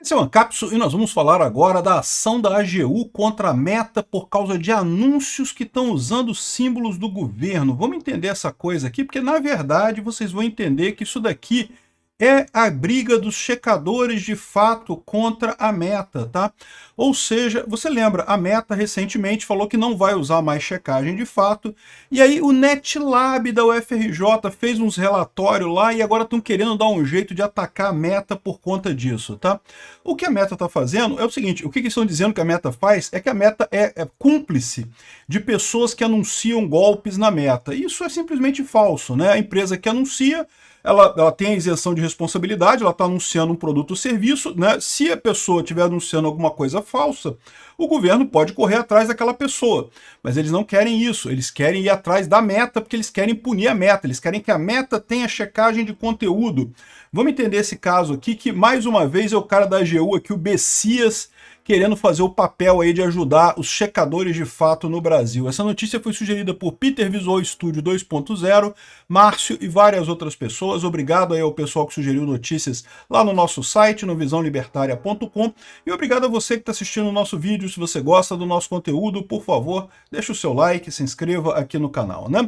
Esse é o Ancapsu e nós vamos falar agora da ação da AGU contra a Meta por causa de anúncios que estão usando símbolos do governo. Vamos entender essa coisa aqui, porque na verdade vocês vão entender que isso daqui é a briga dos checadores de fato contra a Meta, tá? Ou seja, você lembra, a Meta recentemente falou que não vai usar mais checagem de fato, e aí o NetLab da UFRJ fez uns relatórios lá e agora estão querendo dar um jeito de atacar a Meta por conta disso, tá? O que a Meta está fazendo é o seguinte, o que eles estão dizendo que a Meta faz é que a Meta é cúmplice de pessoas que anunciam golpes na Meta. Isso é simplesmente falso, né? A empresa que anuncia, ela tem a isenção de responsabilidade, ela está anunciando um produto ou serviço, né? Se a pessoa estiver anunciando alguma coisa falsa, o governo pode correr atrás daquela pessoa. Mas eles não querem isso, eles querem ir atrás da Meta, porque eles querem punir a Meta, eles querem que a Meta tenha checagem de conteúdo. Vamos entender esse caso aqui, que mais uma vez é o cara da AGU aqui, o Bessias, querendo fazer o papel aí de ajudar os checadores de fato no Brasil. Essa notícia foi sugerida por Peter Visual Studio 2.0, Márcio e várias outras pessoas. Obrigado aí ao pessoal que sugeriu notícias lá no nosso site, no visãolibertaria.com. E obrigado a você que está assistindo o nosso vídeo. Se você gosta do nosso conteúdo, por favor, deixa o seu like, se inscreva aqui no canal, né?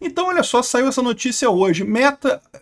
Então, olha só, saiu essa notícia hoje.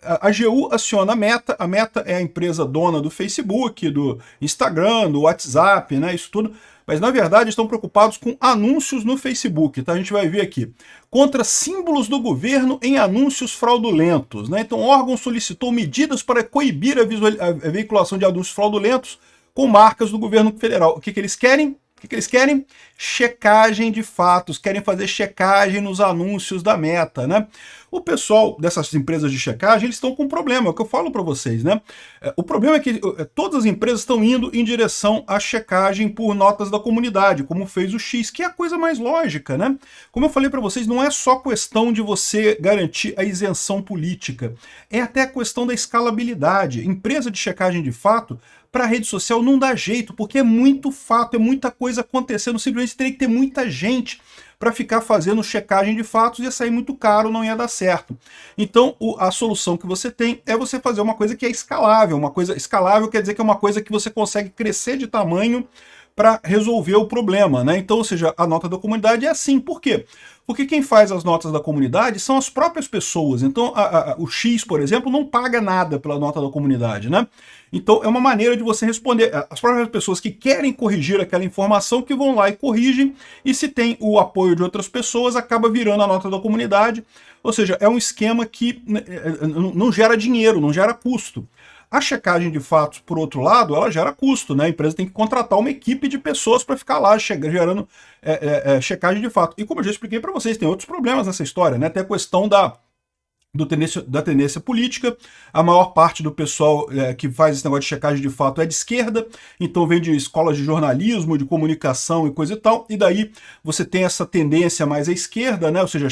A AGU aciona a Meta é a empresa dona do Facebook, do Instagram, do WhatsApp, né, isso tudo. Mas, na verdade, estão preocupados com anúncios no Facebook, tá? A gente vai ver aqui. Contra símbolos do governo em anúncios fraudulentos, né? Então, o órgão solicitou medidas para coibir a veiculação de anúncios fraudulentos com marcas do governo federal. O que eles querem? O que eles querem? Checagem de fatos, querem fazer checagem nos anúncios da Meta, né? O pessoal dessas empresas de checagem, eles estão com um problema, é o que eu falo para vocês, né? O problema é que todas as empresas estão indo em direção à checagem por notas da comunidade, como fez o X, que é a coisa mais lógica, né? Como eu falei para vocês, não é só questão de você garantir a isenção política, é até a questão da escalabilidade. Empresa de checagem de fato, para a rede social não dá jeito, porque é muito fato, é muita coisa acontecendo, simplesmente teria que ter muita gente para ficar fazendo checagem de fatos, ia sair muito caro, não ia dar certo. Então, a solução que você tem é você fazer uma coisa que é escalável. Uma coisa escalável quer dizer que é uma coisa que você consegue crescer de tamanho para resolver o problema, né? Então, ou seja, a nota da comunidade é assim. Por quê? Porque quem faz as notas da comunidade são as próprias pessoas. Então, o X, por exemplo, não paga nada pela nota da comunidade, né? Então, é uma maneira de você responder. As próprias pessoas que querem corrigir aquela informação que vão lá e corrigem, e se tem o apoio de outras pessoas, acaba virando a nota da comunidade. Ou seja, é um esquema que não gera dinheiro, não gera custo. A checagem de fatos, por outro lado, ela gera custo, né? A empresa tem que contratar uma equipe de pessoas para ficar lá gerando checagem de fato. E como eu já expliquei para vocês, tem outros problemas nessa história, né? Tem a questão da tendência política. A maior parte do pessoal que faz esse negócio de checagem de fato é de esquerda, então vem de escolas de jornalismo, de comunicação e coisa e tal, e daí você tem essa tendência mais à esquerda, né? Ou seja,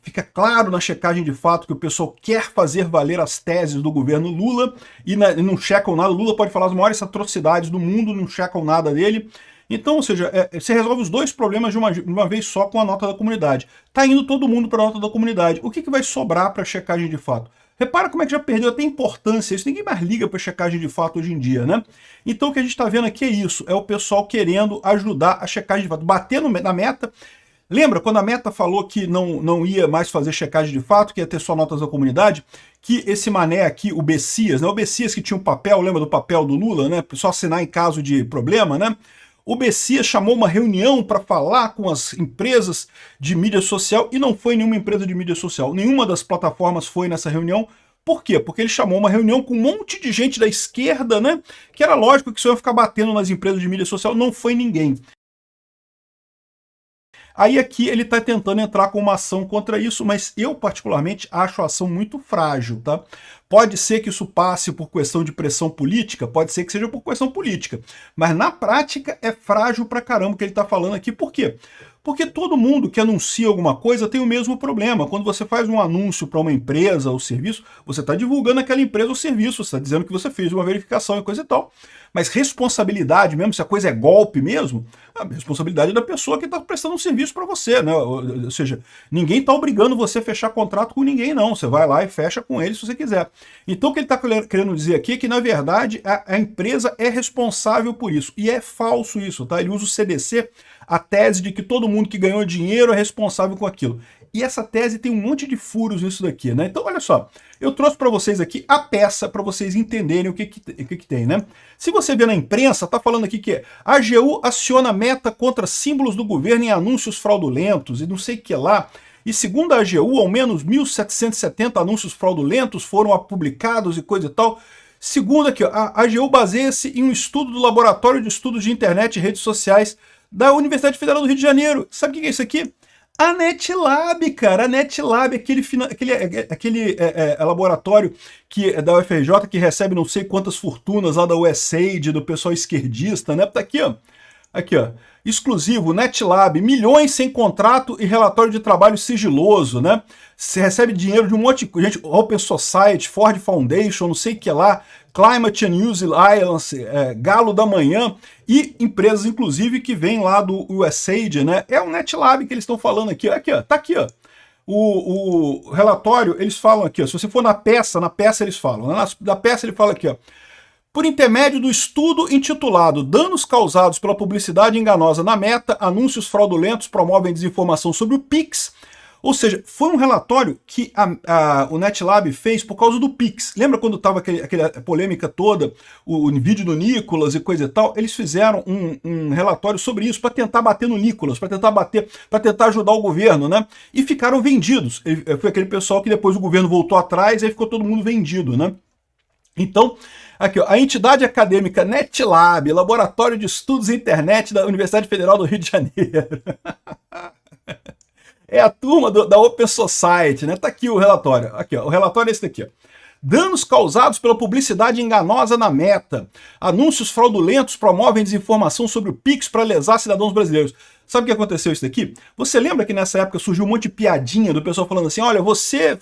fica claro na checagem de fato que o pessoal quer fazer valer as teses do governo Lula e não checam nada. Lula pode falar as maiores atrocidades do mundo, não checam nada dele. Então, ou seja, você resolve os dois problemas de uma vez só com a nota da comunidade. Está indo todo mundo para a nota da comunidade. O que vai sobrar para a checagem de fato? Repara como é que já perdeu até importância. Isso ninguém mais liga para checagem de fato hoje em dia, né? Então o que a gente está vendo aqui é isso. É o pessoal querendo ajudar a checagem de fato. Bater na Meta. Lembra quando a Meta falou que não ia mais fazer checagem de fato, que ia ter só notas da comunidade? Que esse mané aqui, o Bessias, né? O Bessias que tinha um papel, lembra do papel do Lula, né? Só assinar em caso de problema, né? O Bessias chamou uma reunião para falar com as empresas de mídia social e não foi nenhuma empresa de mídia social. Nenhuma das plataformas foi nessa reunião. Por quê? Porque ele chamou uma reunião com um monte de gente da esquerda, né? Que era lógico que isso ia ficar batendo nas empresas de mídia social. Não foi ninguém. Aí aqui ele está tentando entrar com uma ação contra isso, mas eu particularmente acho a ação muito frágil, tá? Pode ser que isso passe por questão de pressão política, pode ser que seja por questão política, mas na prática é frágil pra caramba o que ele está falando aqui. Por quê? Porque todo mundo que anuncia alguma coisa tem o mesmo problema. Quando você faz um anúncio para uma empresa ou serviço, você está divulgando aquela empresa ou serviço, você está dizendo que você fez uma verificação e coisa e tal. Mas responsabilidade mesmo, se a coisa é golpe mesmo, a responsabilidade é da pessoa que está prestando um serviço para você, né? Ou seja, ninguém está obrigando você a fechar contrato com ninguém, não. Você vai lá e fecha com ele se você quiser. Então o que ele está querendo dizer aqui é que, na verdade, a empresa é responsável por isso. E é falso isso, tá? Ele usa o CDC, a tese de que todo mundo que ganhou dinheiro é responsável com aquilo. E essa tese tem um monte de furos nisso daqui, né? Então, olha só, eu trouxe para vocês aqui a peça para vocês entenderem o que tem, né? Se você vê na imprensa, tá falando aqui que a AGU aciona meta contra símbolos do governo em anúncios fraudulentos e não sei o que lá. E segundo a AGU, ao menos 1.770 anúncios fraudulentos foram publicados e coisa e tal. Segundo aqui, a AGU baseia-se em um estudo do Laboratório de Estudos de Internet e Redes Sociais da Universidade Federal do Rio de Janeiro. Sabe o que é isso aqui? A NetLab, cara, a NetLab, aquele laboratório que é da UFRJ, que recebe não sei quantas fortunas lá da USAID, do pessoal esquerdista, né? Tá aqui, ó, exclusivo, NetLab, milhões sem contrato e relatório de trabalho sigiloso, né? Você recebe dinheiro de um monte de gente, Open Society, Ford Foundation, não sei o que lá, Climate and News Alliance, Galo da Manhã e empresas, inclusive, que vêm lá do USAID, né? É o NetLab que eles estão falando aqui, ó, tá aqui, ó. O relatório, eles falam aqui, ó, se você for na peça eles falam, né? Na peça ele fala aqui, ó. Por intermédio do estudo intitulado Danos causados pela publicidade enganosa na Meta, anúncios fraudulentos promovem desinformação sobre o Pix. Ou seja, foi um relatório que o NetLab fez por causa do Pix. Lembra quando estava aquela polêmica toda, o vídeo do Nicolas e coisa e tal? Eles fizeram um relatório sobre isso para tentar bater no Nicolas, para tentar ajudar o governo, né? E ficaram vendidos. Foi aquele pessoal que depois o governo voltou atrás e aí ficou todo mundo vendido, né? Então, aqui, ó, a entidade acadêmica NetLab, Laboratório de Estudos em Internet da Universidade Federal do Rio de Janeiro. É a turma da Open Society, né? Tá aqui o relatório. Aqui, ó, o relatório é esse daqui, ó. Danos causados pela publicidade enganosa na Meta. Anúncios fraudulentos promovem desinformação sobre o Pix para lesar cidadãos brasileiros. Sabe o que aconteceu isso daqui? Você lembra que nessa época surgiu um monte de piadinha do pessoal falando assim, olha, você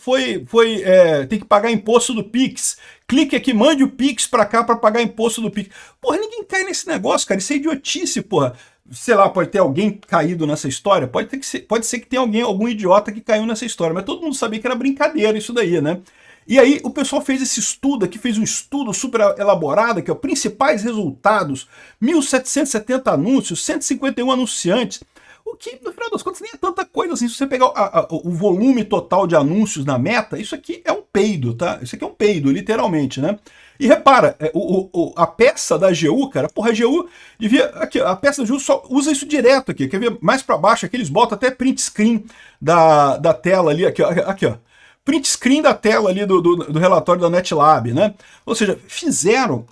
tem que pagar imposto do Pix. Clique aqui, mande o Pix para cá para pagar imposto do Pix. Porra, ninguém cai nesse negócio, cara. Isso é idiotice, porra. Sei lá, pode ter alguém caído nessa história, pode ser que tenha algum idiota que caiu nessa história, mas todo mundo sabia que era brincadeira isso daí, né? E aí o pessoal fez esse estudo aqui, fez um estudo super elaborado aqui, ó, principais resultados, 1.770 anúncios, 151 anunciantes, o que, no final das contas, nem é tanta coisa assim. Se você pegar o volume total de anúncios na Meta, isso aqui é um peido, tá? Isso aqui é um peido, literalmente, né? E repara, a peça da AGU, cara, porra, a AGU devia... Aqui, a peça da AGU só usa isso direto aqui. Quer ver mais para baixo aqui, eles botam até print screen da tela ali, aqui, ó. Print screen da tela ali do relatório da NetLab, né? Ou seja, fizeram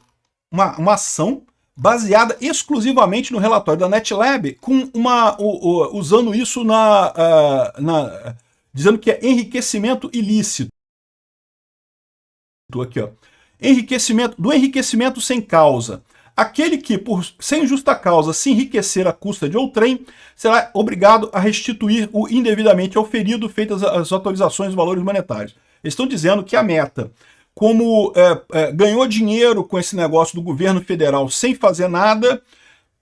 uma ação baseada exclusivamente no relatório da NetLab, com usando isso dizendo que é enriquecimento ilícito. Aqui, ó. Enriquecimento sem causa. Aquele que, sem justa causa, se enriquecer à custa de outrem, será obrigado a restituir o indevidamente auferido, feitas as atualizações dos valores monetários. Eles estão dizendo que a Meta, como ganhou dinheiro com esse negócio do governo federal sem fazer nada,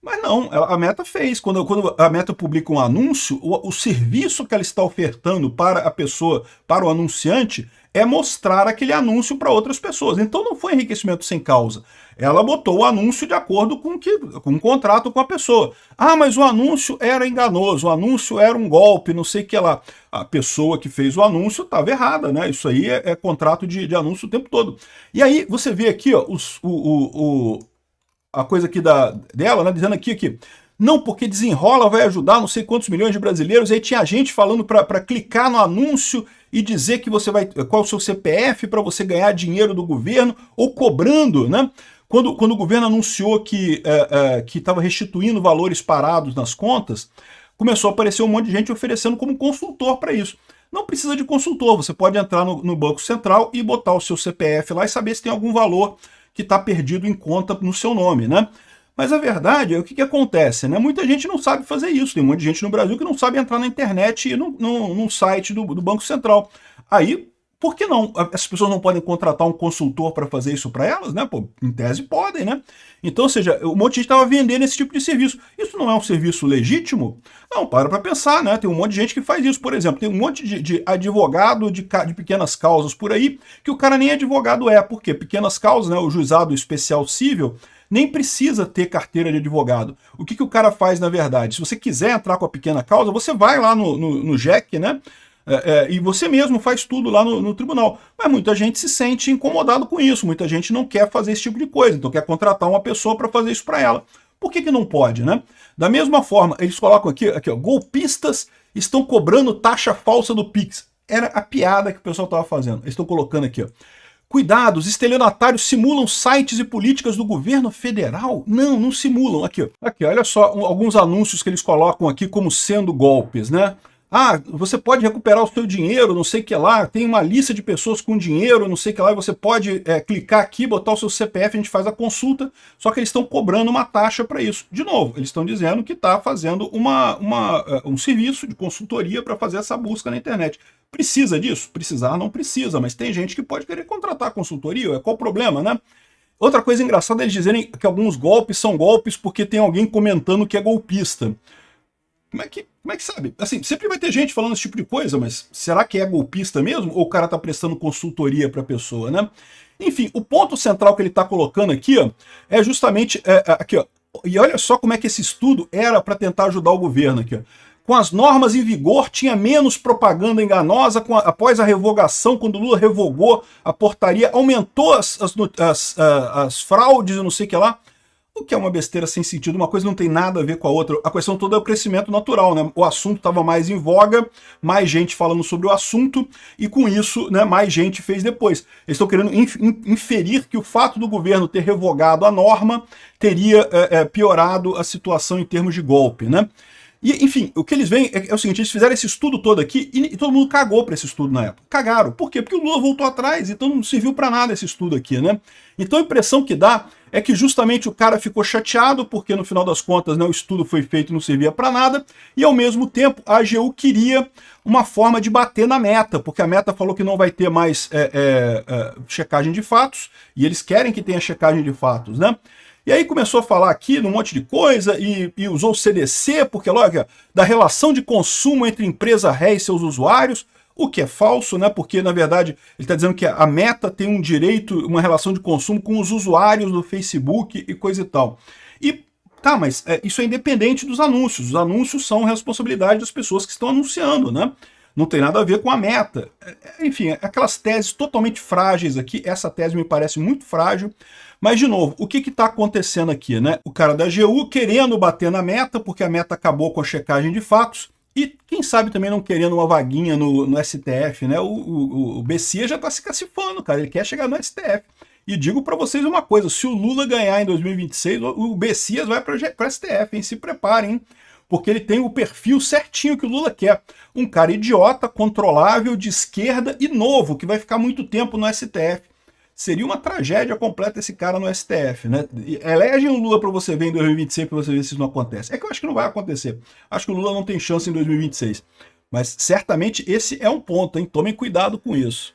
mas não, a Meta fez. Quando a Meta publica um anúncio, o serviço que ela está ofertando para a pessoa, para o anunciante, é mostrar aquele anúncio para outras pessoas. Então não foi enriquecimento sem causa. Ela botou o anúncio de acordo com um contrato com a pessoa. Ah, mas o anúncio era enganoso, o anúncio era um golpe, não sei o que lá. A pessoa que fez o anúncio estava errada, né? Isso aí é contrato de anúncio o tempo todo. E aí você vê aqui, ó, a coisa aqui dela, né? Dizendo aqui, não, porque Desenrola vai ajudar não sei quantos milhões de brasileiros. Aí tinha gente falando para clicar no anúncio e dizer que você qual é o seu CPF para você ganhar dinheiro do governo, ou cobrando, né? Quando o governo anunciou que estava restituindo valores parados nas contas, começou a aparecer um monte de gente oferecendo como consultor para isso. Não precisa de consultor, você pode entrar no Banco Central e botar o seu CPF lá e saber se tem algum valor que está perdido em conta no seu nome, né? Mas a verdade é o que acontece, né? Muita gente não sabe fazer isso. Tem um monte de gente no Brasil que não sabe entrar na internet e no site do Banco Central. Aí, por que não? As pessoas não podem contratar um consultor para fazer isso para elas, né? Pô, em tese podem, né? Então, ou seja, um monte de gente estava vendendo esse tipo de serviço. Isso não é um serviço legítimo? Não, para pensar, né? Tem um monte de gente que faz isso. Por exemplo, tem um monte de advogado de pequenas causas por aí que o cara nem advogado é. Por quê? Pequenas causas, né? O juizado especial civil nem precisa ter carteira de advogado. O que o cara faz, na verdade? Se você quiser entrar com a pequena causa, você vai lá no JEC, né? E você mesmo faz tudo lá no tribunal. Mas muita gente se sente incomodado com isso, muita gente não quer fazer esse tipo de coisa, então quer contratar uma pessoa para fazer isso para ela. Por que não pode, né? Da mesma forma, eles colocam aqui ó, golpistas estão cobrando taxa falsa do Pix. Era a piada que o pessoal estava fazendo. Eles estão colocando aqui, ó. Cuidado, os estelionatários simulam sites e políticas do governo federal? Não, não simulam. Aqui, olha só alguns anúncios que eles colocam aqui como sendo golpes, né? Ah, você pode recuperar o seu dinheiro, não sei o que lá, tem uma lista de pessoas com dinheiro, não sei o que lá, e você pode clicar aqui, botar o seu CPF, a gente faz a consulta, só que eles estão cobrando uma taxa para isso. De novo, eles estão dizendo que está fazendo um serviço de consultoria para fazer essa busca na internet. Precisa disso? Precisar não precisa, mas tem gente que pode querer contratar consultoria, qual o problema, né? Outra coisa engraçada é eles dizerem que alguns golpes são golpes porque tem alguém comentando que é golpista. Como é que sabe? Assim, sempre vai ter gente falando esse tipo de coisa, mas será que é golpista mesmo? Ou o cara tá prestando consultoria para a pessoa, né? Enfim, o ponto central que ele tá colocando aqui, ó, é justamente aqui, ó. E olha só como é que esse estudo era para tentar ajudar o governo aqui, ó. Com as normas em vigor, tinha menos propaganda enganosa. Após a revogação, quando o Lula revogou a portaria, aumentou as fraudes e não sei o que lá. O que é uma besteira sem sentido, uma coisa não tem nada a ver com a outra. A questão toda é o crescimento natural, né? O assunto estava mais em voga, mais gente falando sobre o assunto, e com isso, né, mais gente fez depois. Eles estão querendo inferir que o fato do governo ter revogado a norma teria piorado a situação em termos de golpe, né? E, enfim, o que eles veem é o seguinte, eles fizeram esse estudo todo aqui e todo mundo cagou para esse estudo na época. Cagaram. Por quê? Porque o Lula voltou atrás, então não serviu para nada esse estudo aqui, né? Então a impressão que dá é que justamente o cara ficou chateado porque no final das contas, né, o estudo foi feito e não servia para nada, e ao mesmo tempo a AGU queria uma forma de bater na Meta, porque a Meta falou que não vai ter mais checagem de fatos, e eles querem que tenha checagem de fatos, né? E aí começou a falar aqui num monte de coisa e usou o CDC, porque logo da relação de consumo entre empresa ré e seus usuários, o que é falso, né? Porque na verdade ele está dizendo que a Meta tem um direito, uma relação de consumo com os usuários do Facebook e coisa e tal. E tá, mas isso é independente dos anúncios. Os anúncios são responsabilidade das pessoas que estão anunciando, né? Não tem nada a ver com a Meta. Enfim, aquelas teses totalmente frágeis aqui. Essa tese me parece muito frágil. Mas, de novo, o que está acontecendo aqui, né? O cara da AGU querendo bater na Meta, porque a Meta acabou com a checagem de fatos, e quem sabe também não querendo uma vaguinha no STF, né? O Bessias já está se cacifando, cara. Ele quer chegar no STF. E digo para vocês uma coisa, se o Lula ganhar em 2026, o Bessias vai para o STF, hein? Se preparem, hein? Porque ele tem o perfil certinho que o Lula quer. Um cara idiota, controlável, de esquerda e novo, que vai ficar muito tempo no STF. Seria uma tragédia completa esse cara no STF, né? Elegem o Lula para você ver em 2026 para você ver se isso não acontece. É que eu acho que não vai acontecer. Acho que o Lula não tem chance em 2026. Mas certamente esse é um ponto, hein? Tomem cuidado com isso.